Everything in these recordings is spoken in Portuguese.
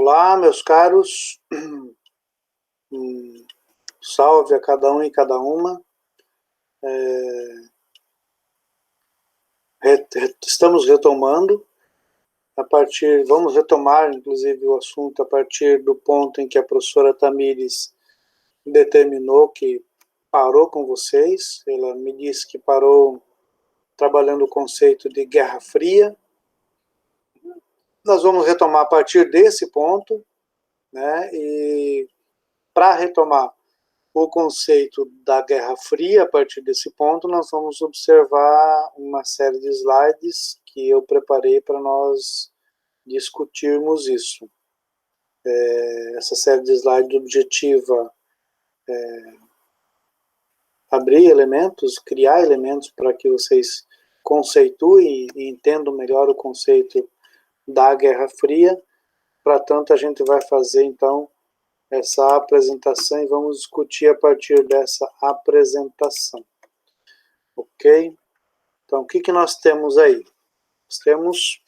Olá, meus caros, salve a cada um e cada uma. Estamos retomando, vamos retomar, inclusive, o assunto a partir do ponto em que a professora Tamires determinou que parou com vocês. Ela me disse que parou trabalhando o conceito de Guerra Fria. Nós vamos retomar a partir desse ponto, né? E para retomar o conceito da Guerra Fria, a partir desse ponto, nós vamos observar uma série de slides que eu preparei para nós discutirmos isso. Essa série de slides objetiva abrir elementos, criar elementos para que vocês conceituem e entendam melhor o conceito da Guerra Fria. Para tanto, a gente vai fazer, então, essa apresentação e vamos discutir a partir dessa apresentação. Ok? Então, o que nós temos aí? Nós temos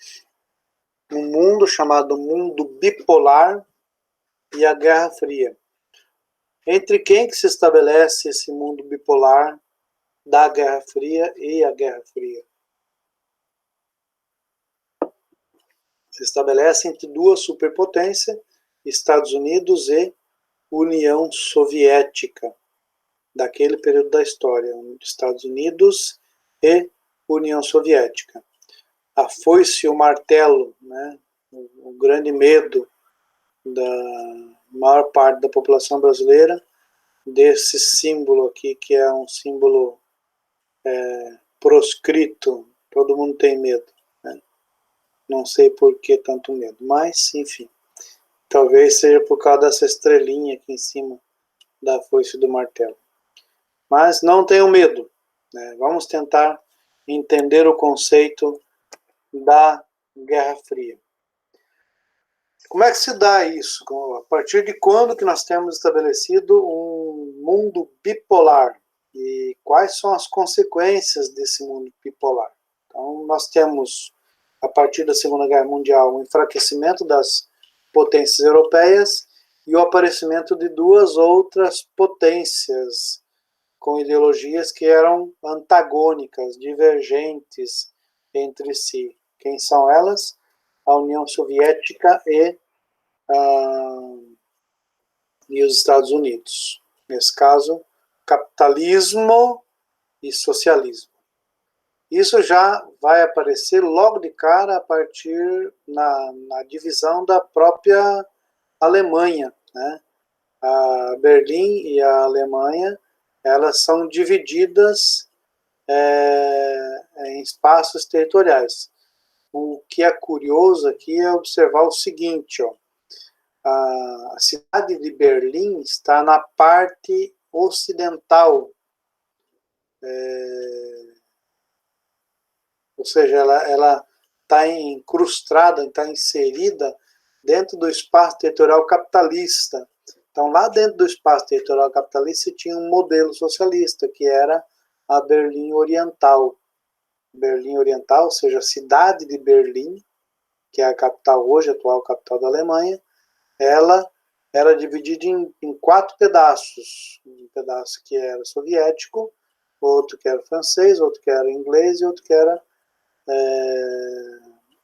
um mundo chamado mundo bipolar e a Guerra Fria. Entre quem que se estabelece esse mundo bipolar da Guerra Fria e a Guerra Fria? Se estabelece entre duas superpotências, Estados Unidos e União Soviética, daquele período da história, Estados Unidos e União Soviética. A foice e o martelo, né, o grande medo da maior parte da população brasileira, desse símbolo aqui, que é um símbolo proscrito, todo mundo tem medo, né? Não sei por que tanto medo, mas, enfim, talvez seja por causa dessa estrelinha aqui em cima da foice do martelo. Mas não tenham medo, né? Vamos tentar entender o conceito da Guerra Fria. Como é que se dá isso? A partir de quando que nós temos estabelecido um mundo bipolar? E quais são as consequências desse mundo bipolar? Então, nós temos, a partir da Segunda Guerra Mundial, o enfraquecimento das potências europeias e o aparecimento de duas outras potências com ideologias que eram antagônicas, divergentes entre si. Quem são elas? A União Soviética e os Estados Unidos. Nesse caso, capitalismo e socialismo. Isso já vai aparecer logo de cara a partir na divisão da própria Alemanha, né? A Berlim e a Alemanha, elas são divididas em espaços territoriais. O que é curioso aqui é observar o seguinte, ó. A cidade de Berlim está na parte ocidental, ou seja, ela está incrustada, está inserida dentro do espaço territorial capitalista. Então, lá dentro do espaço territorial capitalista tinha um modelo socialista, que era a Berlim Oriental. Berlim Oriental, ou seja, a cidade de Berlim, que é a capital hoje, a atual capital da Alemanha, ela era dividida em 4 pedaços. Um pedaço que era soviético, outro que era francês, outro que era inglês e outro que era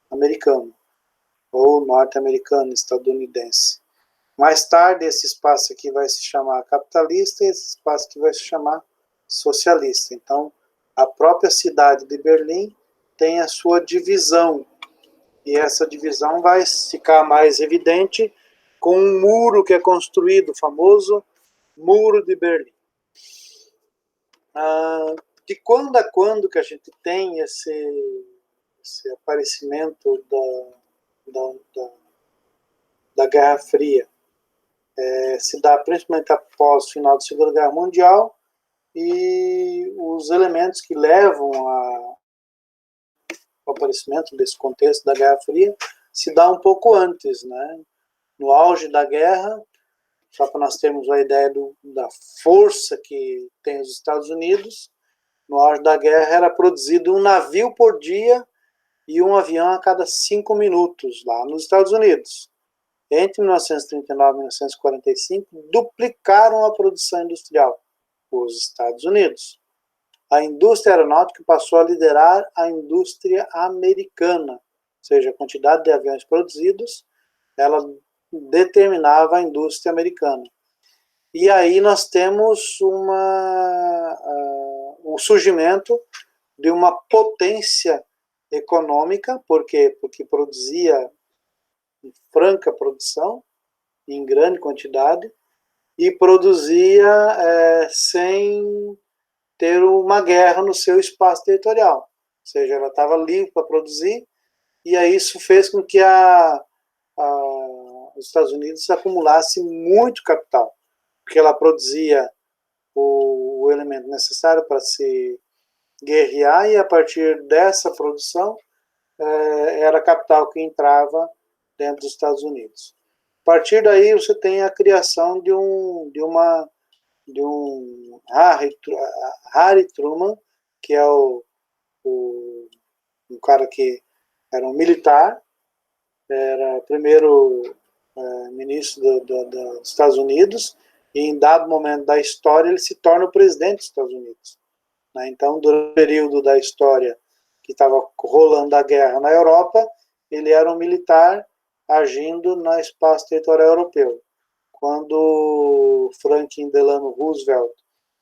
americano, ou norte-americano, estadunidense. Mais tarde, esse espaço aqui vai se chamar capitalista e esse espaço aqui vai se chamar socialista. Então, a própria cidade de Berlim tem a sua divisão, e essa divisão vai ficar mais evidente com um muro que é construído, o famoso Muro de Berlim. De quando a quando que a gente tem esse aparecimento da Guerra Fria? Se dá principalmente após o final da Segunda Guerra Mundial, e os elementos que levam ao aparecimento desse contexto da Guerra Fria se dá um pouco antes, né? No auge da guerra, só para nós termos a ideia da força que tem os Estados Unidos, no auge da guerra era produzido um navio por dia e um avião a cada 5 minutos lá nos Estados Unidos. entre 1939 e 1945, duplicaram a produção industrial, os Estados Unidos. A indústria aeronáutica passou a liderar a indústria americana, ou seja, a quantidade de aviões produzidos, ela determinava a indústria americana. E aí nós temos o surgimento de uma potência econômica, por quê? Porque produzia em franca produção, em grande quantidade, e produzia sem ter uma guerra no seu espaço territorial. Ou seja, ela estava livre para produzir, e aí isso fez com que os Estados Unidos acumulasse muito capital, porque ela produzia o elemento necessário para se guerrear, e a partir dessa produção era capital que entrava dentro dos Estados Unidos. A partir daí você tem a criação de um Harry Truman, que é um cara que era um militar, era primeiro ministro dos Estados Unidos, e em dado momento da história ele se torna o presidente dos Estados Unidos. Né? Então, durante o período da história que estava rolando a guerra na Europa, ele era um militar agindo no espaço territorial europeu. Quando Franklin Delano Roosevelt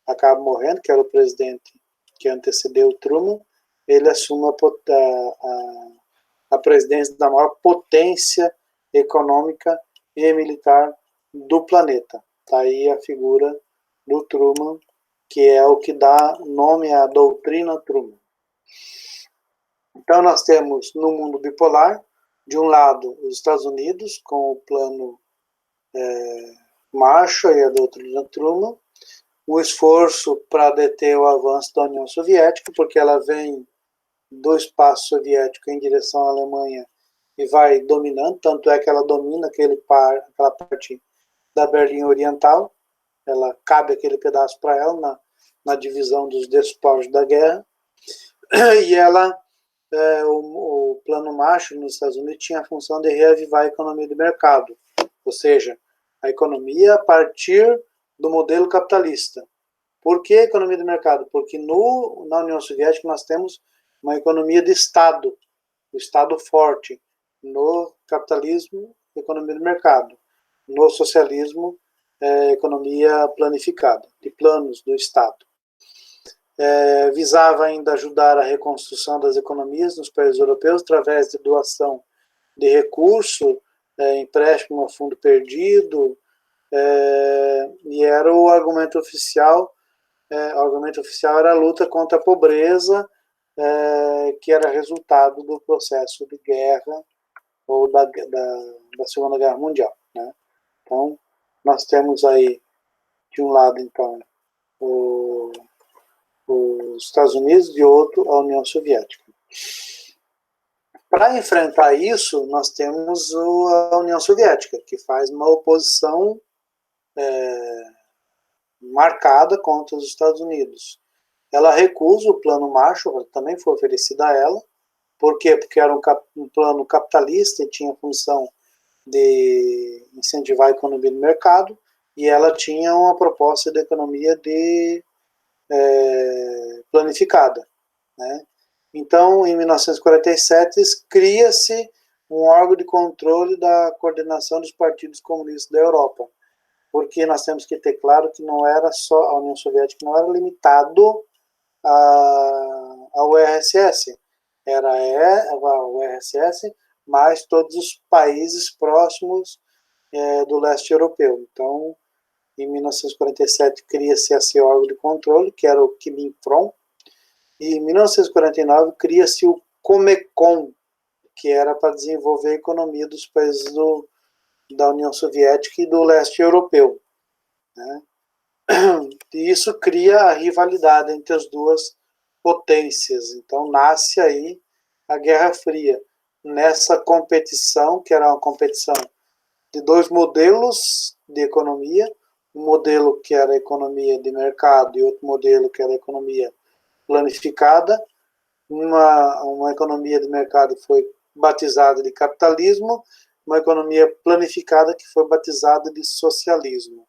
acaba morrendo, que era o presidente que antecedeu o Truman, ele assume a presidência da maior potência econômica e militar do planeta. Está aí a figura do Truman, que é o que dá nome à doutrina Truman. Então nós temos no mundo bipolar, de um lado os Estados Unidos, com o plano Marshall e a doutrina Truman, um esforço para deter o avanço da União Soviética, porque ela vem do espaço soviético em direção à Alemanha e vai dominando, tanto é que ela domina aquela parte da Berlim Oriental, ela cabe aquele pedaço para ela na divisão dos despojos da guerra, e ela, o plano Marshall nos Estados Unidos tinha a função de reavivar a economia de mercado, ou seja, a economia a partir do modelo capitalista. Por que economia de mercado? Porque na União Soviética nós temos uma economia de Estado, o Estado forte. No capitalismo, economia de mercado. No socialismo, economia planificada, de planos do Estado. Visava ainda ajudar a reconstrução das economias nos países europeus através de doação de recurso, empréstimo a fundo perdido, e era o argumento oficial. O argumento oficial era a luta contra a pobreza, que era resultado do processo de guerra ou da Segunda Guerra Mundial. Né? Então, nós temos aí, de um lado, então, os Estados Unidos, de outro, a União Soviética. Para enfrentar isso, nós temos a União Soviética, que faz uma oposição marcada contra os Estados Unidos. Ela recusa o plano Marshall, que também foi oferecido a ela. Por quê? Porque era um plano capitalista e tinha a função de incentivar a economia do mercado, e ela tinha uma proposta de economia planificada. Né? Então, em 1947, cria-se um órgão de controle da coordenação dos partidos comunistas da Europa, porque nós temos que ter claro que não era só a União Soviética, não era limitado ao URSS, era o URSS, mas todos os países próximos do leste europeu. Então, em 1947, cria-se esse órgão de controle, que era o Comintern, e em 1949 cria-se o Comecon, que era para desenvolver a economia dos países da União Soviética e do leste europeu. Né? E isso cria a rivalidade entre as duas potências. Então nasce aí a Guerra Fria, nessa competição, que era uma competição de dois modelos de economia, um modelo que era a economia de mercado e outro modelo que era a economia planificada. Uma economia de mercado foi batizada de capitalismo uma economia planificada que foi batizada de socialismo.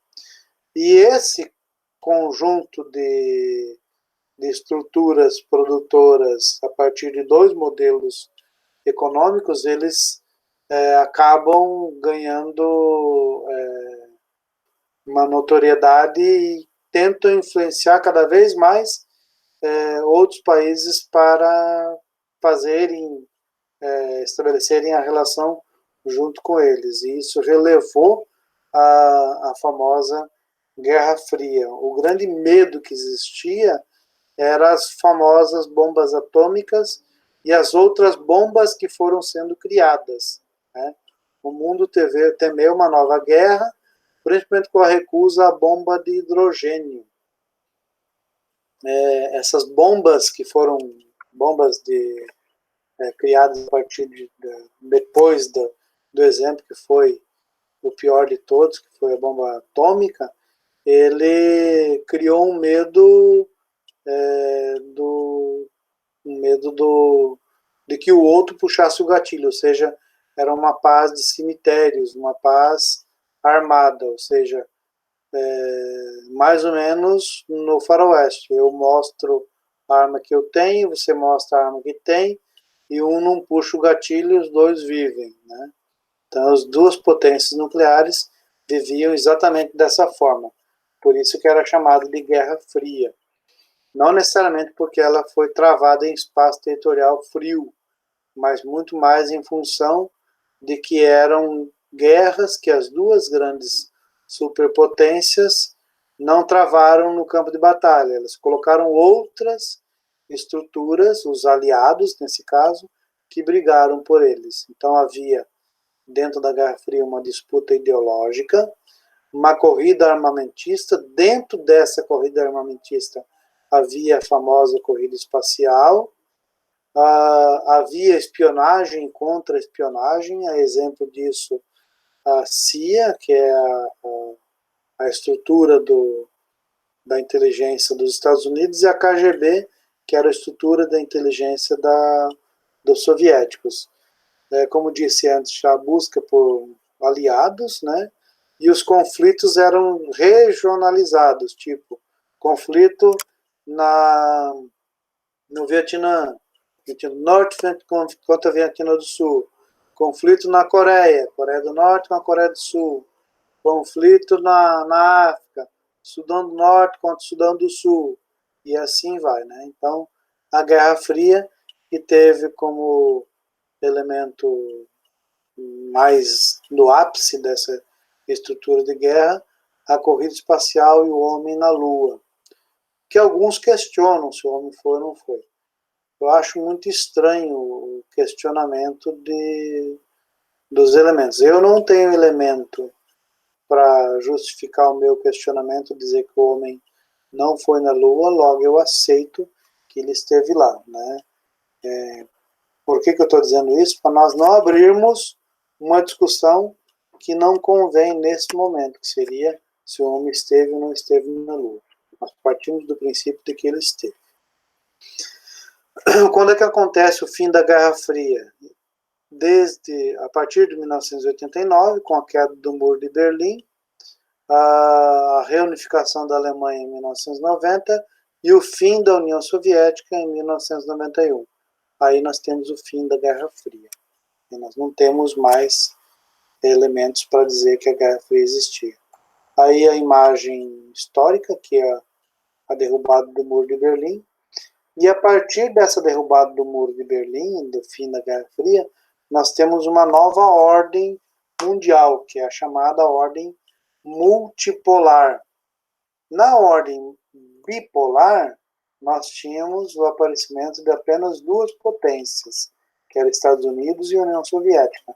E esse conjunto de estruturas produtoras a partir de dois modelos econômicos, eles acabam ganhando uma notoriedade e tentam influenciar cada vez mais outros países para fazerem, estabelecerem a relação junto com eles. E isso relevou a famosa Guerra Fria. O grande medo que existia eram as famosas bombas atômicas e as outras bombas que foram sendo criadas, né? O mundo temeu uma nova guerra, principalmente com a recusa à bomba de hidrogênio. Essas bombas que foram bombas criadas a partir depois do exemplo que foi o pior de todos, que foi a bomba atômica, ele criou um medo de que o outro puxasse o gatilho, ou seja, era uma paz de cemitérios, uma paz armada, ou seja, mais ou menos no faroeste. Eu mostro a arma que eu tenho, você mostra a arma que tem, e um não puxa o gatilho e os dois vivem, né? Então, as duas potências nucleares viviam exatamente dessa forma. Por isso que era chamado de Guerra Fria. Não necessariamente porque ela foi travada em espaço territorial frio, mas muito mais em função de que eram guerras que as duas grandes superpotências não travaram no campo de batalha. Elas colocaram outras estruturas, os aliados, nesse caso, que brigaram por eles. Então havia, dentro da Guerra Fria, uma disputa ideológica, uma corrida armamentista. Dentro dessa corrida armamentista havia a famosa corrida espacial, havia espionagem contra espionagem, a exemplo disso a CIA, que é a estrutura da inteligência dos Estados Unidos, e a KGB, que era a estrutura da inteligência dos soviéticos. Como disse antes, a busca por aliados, né? E os conflitos eram regionalizados, tipo, conflito no Vietnã, Norte contra a Vietnã do Sul, conflito na Coreia do Norte com a Coreia do Sul, conflito na África, Sudão do Norte contra o Sudão do Sul, e assim vai, né? Então, a Guerra Fria, que teve como elemento mais no ápice dessa estrutura de guerra a corrida espacial e o homem na Lua, que alguns questionam se o homem foi ou não foi. Eu acho muito estranho o questionamento dos elementos. Eu não tenho elemento para justificar o meu questionamento, dizer que o homem não foi na Lua, logo eu aceito que ele esteve lá, né? Por que eu estou dizendo isso? Para nós não abrirmos uma discussão que não convém nesse momento, que seria se o homem esteve ou não esteve na Lua. Nós partimos do princípio de que ele esteve. Quando é que acontece o fim da Guerra Fria? A partir de 1989, com a queda do Muro de Berlim, a reunificação da Alemanha em 1990 e o fim da União Soviética em 1991. Aí nós temos o fim da Guerra Fria. E nós não temos mais elementos para dizer que a Guerra Fria existia. Aí a imagem histórica, que é a derrubada do Muro de Berlim. E a partir dessa derrubada do Muro de Berlim, do fim da Guerra Fria, nós temos uma nova ordem mundial, que é a chamada ordem multipolar. Na ordem bipolar, nós tínhamos o aparecimento de apenas duas potências, que eram Estados Unidos e União Soviética.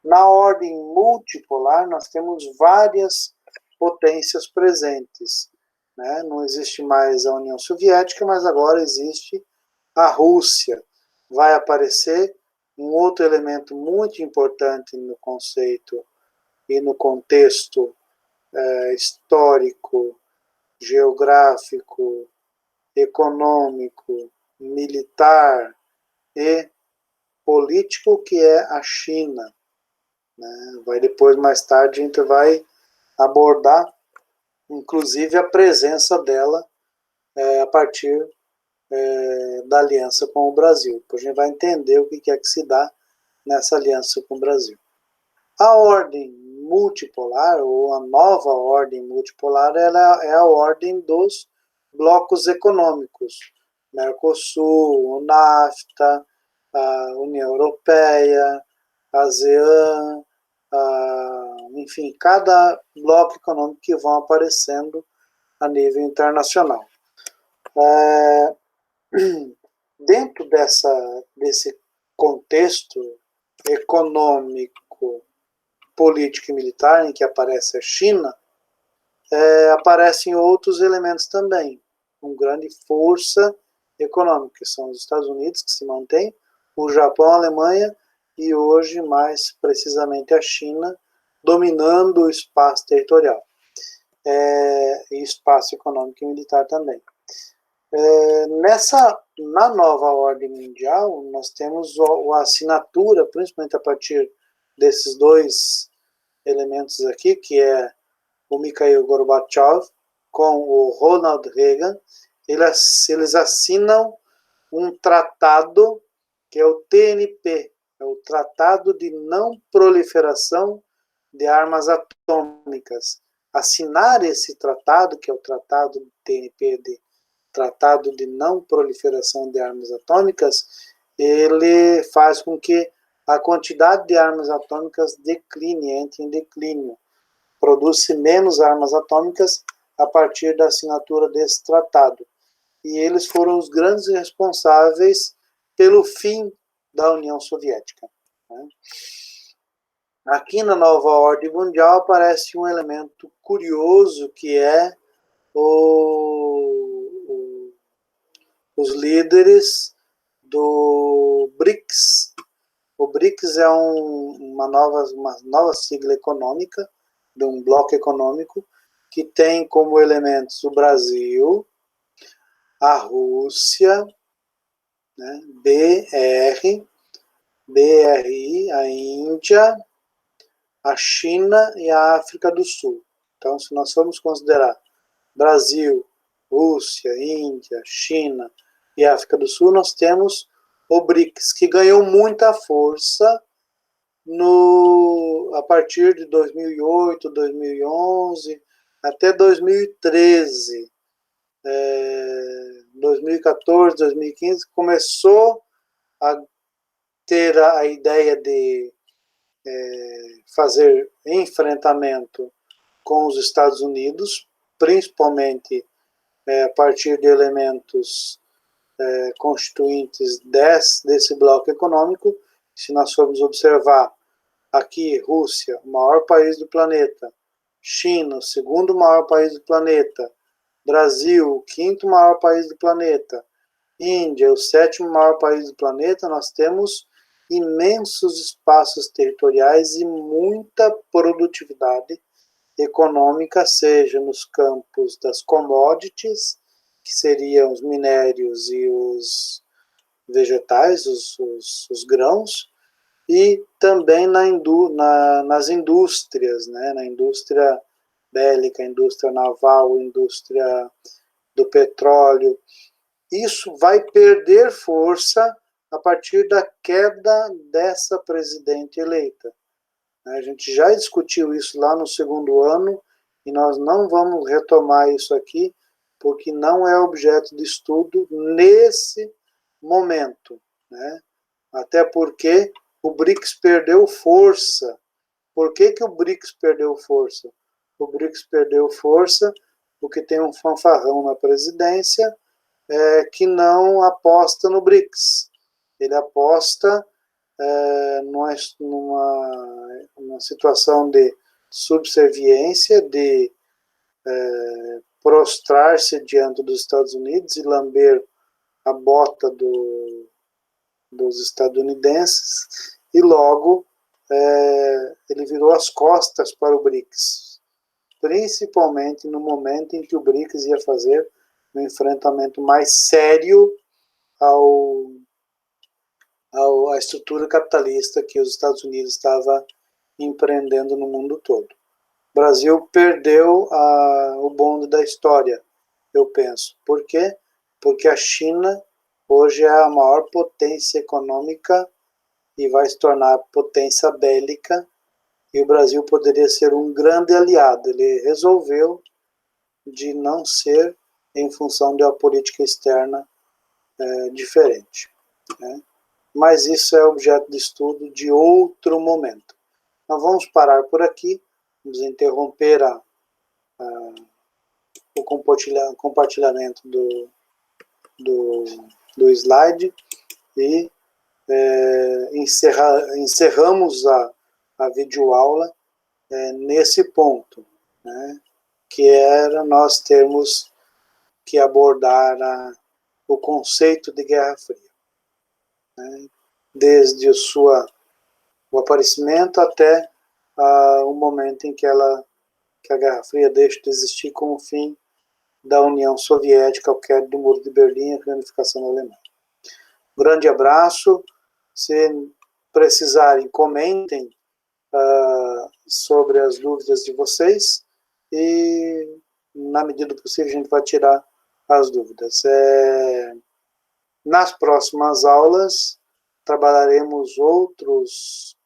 Na ordem multipolar, nós temos várias potências presentes, né? Não existe mais a União Soviética, mas agora existe a Rússia. Vai aparecer um outro elemento muito importante no conceito e no contexto histórico, geográfico, econômico, militar e político, que é a China. né? Vai depois, mais tarde, a gente vai abordar, inclusive, a presença dela a partir da aliança com o Brasil. Depois a gente vai entender o que é que se dá nessa aliança com o Brasil. A ordem multipolar, ou a nova ordem multipolar, ela é a ordem dos blocos econômicos. Mercosul, o NAFTA, a União Europeia, a ASEAN, enfim, cada bloco econômico que vão aparecendo a nível internacional. Dentro desse contexto econômico, político e militar em que aparece a China, aparecem outros elementos também, com grande força econômica, que são os Estados Unidos, que se mantém, o Japão, a Alemanha e hoje, mais precisamente, a China, dominando o espaço territorial e espaço econômico e militar também. Na nova ordem mundial, nós temos a assinatura, principalmente a partir desses dois elementos aqui, que é o Mikhail Gorbachev com o Ronald Reagan. Eles assinam um tratado que é o TNP, é o Tratado de Não Proliferação de Armas Atômicas. Assinar esse tratado, que é o Tratado do TNP, de Tratado de Não Proliferação de Armas Atômicas, ele faz com que a quantidade de armas atômicas decline, entre em declínio. Produz-se menos armas atômicas a partir da assinatura desse tratado. E eles foram os grandes responsáveis pelo fim da União Soviética. Aqui na nova ordem mundial aparece um elemento curioso, que é os líderes do BRICS. O BRICS é uma nova sigla econômica, de um bloco econômico, que tem como elementos o Brasil, a Rússia, né, BRI, a Índia, a China e a África do Sul. Então, se nós formos considerar Brasil, Rússia, Índia, China e África do Sul, nós temos o BRICS, que ganhou muita força a partir de 2008, 2011, até 2013. 2014, 2015, começou a ter a ideia de fazer enfrentamento com os Estados Unidos, principalmente a partir de elementos constituintes desse bloco econômico. Se nós formos observar aqui, Rússia, o maior país do planeta, China, o segundo maior país do planeta, Brasil, o quinto maior país do planeta, Índia, o sétimo maior país do planeta, nós temos imensos espaços territoriais e muita produtividade econômica, seja nos campos das commodities, que seriam os minérios e os vegetais, os grãos, e também nas indústrias, né? Na indústria bélica, indústria naval, indústria do petróleo. Isso vai perder força a partir da queda dessa presidente eleita. A gente já discutiu isso lá no segundo ano e nós não vamos retomar isso aqui, porque não é objeto de estudo nesse momento, né? Até porque o BRICS perdeu força. Por que o BRICS perdeu força? O BRICS perdeu força porque tem um fanfarrão na presidência que não aposta no BRICS. Ele aposta numa situação de subserviência, de prostrar-se diante dos Estados Unidos e lamber a bota dos estadunidenses, e logo ele virou as costas para o BRICS, principalmente no momento em que o BRICS ia fazer um enfrentamento mais sério à estrutura capitalista que os Estados Unidos estava empreendendo no mundo todo. O Brasil perdeu o bonde da história, eu penso. Por quê? Porque a China hoje é a maior potência econômica e vai se tornar potência bélica, e o Brasil poderia ser um grande aliado. Ele resolveu de não ser em função de uma política externa diferente, né? Mas isso é objeto de estudo de outro momento. Nós vamos parar por aqui, vamos interromper o compartilhamento do slide e encerramos a videoaula nesse ponto, né, que era nós termos que abordar o conceito de Guerra Fria, né, desde o aparecimento até o momento em que a Guerra Fria deixa de existir com o fim da União Soviética, ao queda do Muro de Berlim e a reunificação da Alemanha. Um grande abraço. Se precisarem, comentem sobre as dúvidas de vocês e, na medida do possível, a gente vai tirar as dúvidas. Nas próximas aulas, trabalharemos outros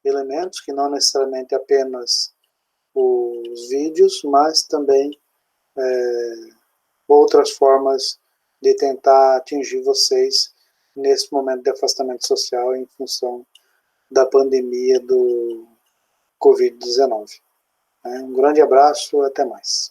elementos, que não necessariamente apenas os vídeos, mas também outras formas de tentar atingir vocês nesse momento de afastamento social em função da pandemia do Covid-19. Um grande abraço, até mais.